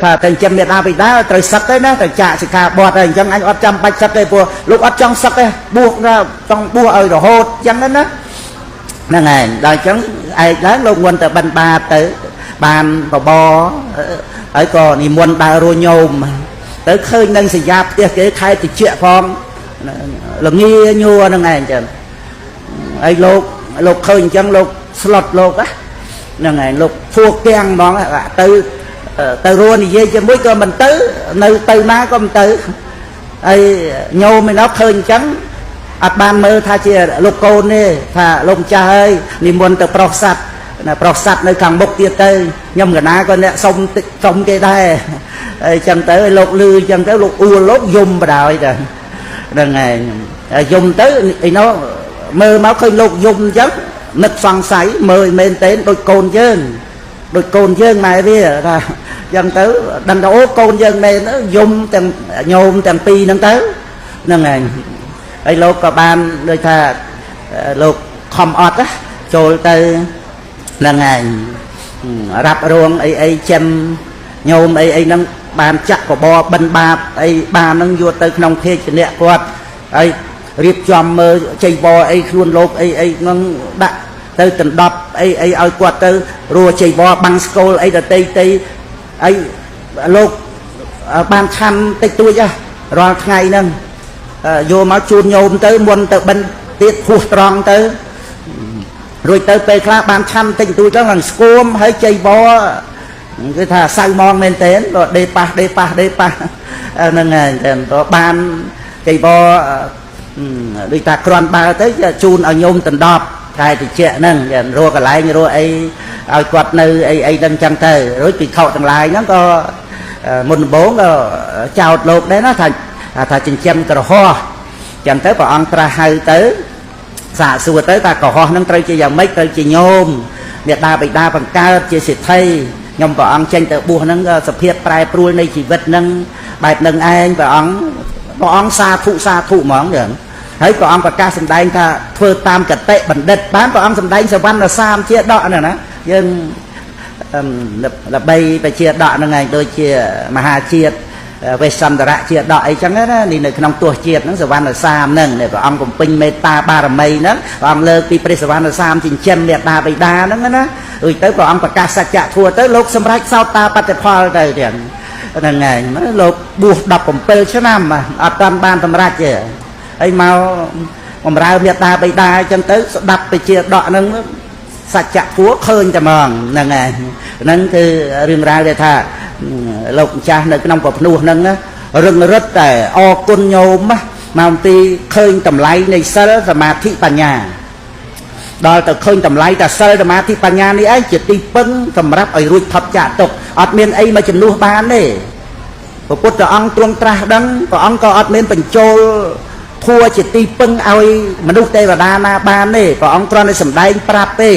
ថាតែចាំមេដាបិតាត្រូវសឹកទេណាត្រូវចាក់សិក្ខាបទហើយអញ្ចឹងអញអត់ចាំបាច់សឹកទេព្រោះលោកអត់ចង់សឹកទេបួសចង់បួសឲ្យរហូតអញ្ចឹងណាហ្នឹងហើយដល់អញ្ចឹងឯកឡើងលោកមុនទៅបិណ្ឌបាតទៅបានបបហើយក៏និមន្តដើររួញោមទៅឃើញនឹងសញ្ញាផ្ទះគេខែតិចផងល្ងាញួរហ្នឹងឯងចឹងហើយលោកឃើញអញ្ចឹងលោកស្លុតលោកហ្នឹងឯងលោកភួកទាំងហ្មងទៅរួនិយាយជាមួយក៏មិនទៅនៅទៅណាក៏មិនទៅហើយញោមឯណោះឃើញអញ្ចឹងអត់បានមើលថាជាលោកកូនទេថាលោកម្ចាស់ហើយនិមន្តទៅប្រុសសัตว์នៅខាងមុខទៀតទៅខ្ញុំកណាក៏អ្នកសុំគេដែរអញ្ចឹងទៅលោកលឺអញ្ចឹងទៅលោកអួលលោកយំបដ ாய் ទៅហ្នឹងហើយយំទៅឯណោះមើលមកឃើញលោកយំអញ្ចឹងនឹកសង្ស័យមើលមែនទេដូចកូនយើងម៉ែវាថាអញ្ចឹងទៅដឹងថាអូកូនយើងមែនយំទាំងញោមទាំងពីរហ្នឹងទៅហ្នឹងហើយហើយលោកក៏បានដូចថាលោកខំអត់ចូលទៅហ្នឹងហើយរ៉ាប់រងអីចិនញោមអីហ្នឹងបានចាក់បបបិណ្ឌបាតអីបានហ្នឹងយកទៅក្នុងភេកអ្នកគាត់ហើយរៀបចំមើលចៃវរអីខ្លួនលោកអីហ្នឹងដាក់ទៅដណ្ដប់អីឲ្យគាត់ទៅរួចៃវរបាំងស្គលអីដតីអីលោកបានឆាន់តិចតួចរាល់ថ្ងៃហ្នឹងយកមកជូនញោមទៅមុនទៅបិណ្ឌទៀតហួសត្រង់ទៅរួចទៅពេលខ្លះបានឆាន់តិចតួចទៅឡើងស្គួមហើយចៃវរគឺថាសៅมองមែនទេក៏ដេប៉ះហ្នឹងហើយតែបានចៃវរដូចថាក្រាន់បើទៅជូនឲ្យញោមដណ្ដប់ខែតិចហ្នឹងរកកន្លែងរកអីឲ្យគាត់នៅអីហ្នឹងចឹងទៅរួចពីខោទាំងឡាយហ្នឹងក៏មុនដំបូងក៏ចោតលោកដែរណាថាចិញ្ចឹមក្រហោះចឹងទៅព្រះអង្គត្រាស់ហៅទៅសាកសួរទៅថាក្រហោះហ្នឹងត្រូវជាយ៉ាងម៉េចត្រូវជាញោមមេដាបិតាបង្កើតជាសិទ្ធិខ្ញុំព្រះអង្គចេញទៅបួសហ្នឹងក៏សភាពប្រែប្រួលនៃជីវិតហ្នឹងបែបហ្នឹងឯងព្រះអង្គសាធុហ្មងចឹងហើយព្រះអង្គប្រកាសសម្ដែងថាធ្វើតាមកតិបណ្ឌិតបានព្រះអង្គសម្ដែងសវណ្ណសាមជាដកហ្នឹងណាយើងល្បីបជាដកហ្នឹងឯងដូចជាមហាជាតិវេស្សន្តរៈជាដកអីចឹងណានេះនៅក្នុងទស្សជាតិហ្នឹងសវណ្ណសាមហ្នឹងព្រះអង្គបំពេញមេត្តាបារមីហ្នឹងព្រះអង្គលើកពីព្រះសវណ្ណសាមចិញ្ចឹមមេត្តាបិតាហ្នឹងណារួចទៅព្រះអង្គប្រកាសសច្ចៈធัวទៅលោកសម្រេចសោតាបត្តិផលទៅទាំងហ្នឹងឯងលោកបួស17ឆ្នាំអត់តាន់បានសម្រេចទេហើយមកបំរើមេត្តាបិតាអញ្ចឹងទៅស្ដាប់បជាដកហ្នឹងសច្ចៈធัวឃើញតែហ្មងហ្នឹងឯងហ្នឹងគឺរឿងរ៉ាវដែលថាលោកម្ចាស់នៅក្នុងប្រភ្នោះហ្នឹងរឹងរឹតតែអរគុណញោមមកអំពីឃើញតម្លៃនៃសិលសមាធិបញ្ញាដល់ទៅឃើញតម្លៃតែសិលសមាធិបញ្ញានេះឯងជាទីពឹងសម្រាប់ឲ្យរួចផុតចាកទុក្ខអត់មានអីមកជំនួសបានទេព្រះពុទ្ធអង្គទ្រង់ត្រាស់ដឹងព្រះអង្គក៏អត់មានបញ្ចូលធัวជាទីពឹងឲ្យមនុស្សទេវតាណាបានទេព្រះអង្គគ្រាន់តែសម្ដែងប្រាប់ទេ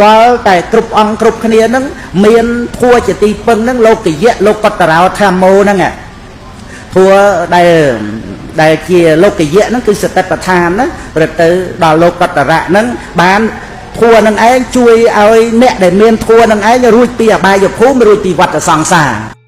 តើតែគ្រប់អង្គគ្រប់គ្នាហ្នឹងមានធัวជាទីពឹងហ្នឹងលោកយៈលោកកតរោធម្មោហ្នឹងធัวដែលជាលោកយៈហ្នឹងគឺសតិប្បដ្ឋានណាព្រឹកទៅដល់លោកកតរៈហ្នឹងបានធัวហ្នឹងឯងជួយឲ្យអ្នកដែលមានធัวហ្នឹងឯងរួចពីអបាយភូមិរួចពីវដ្តសង្សារ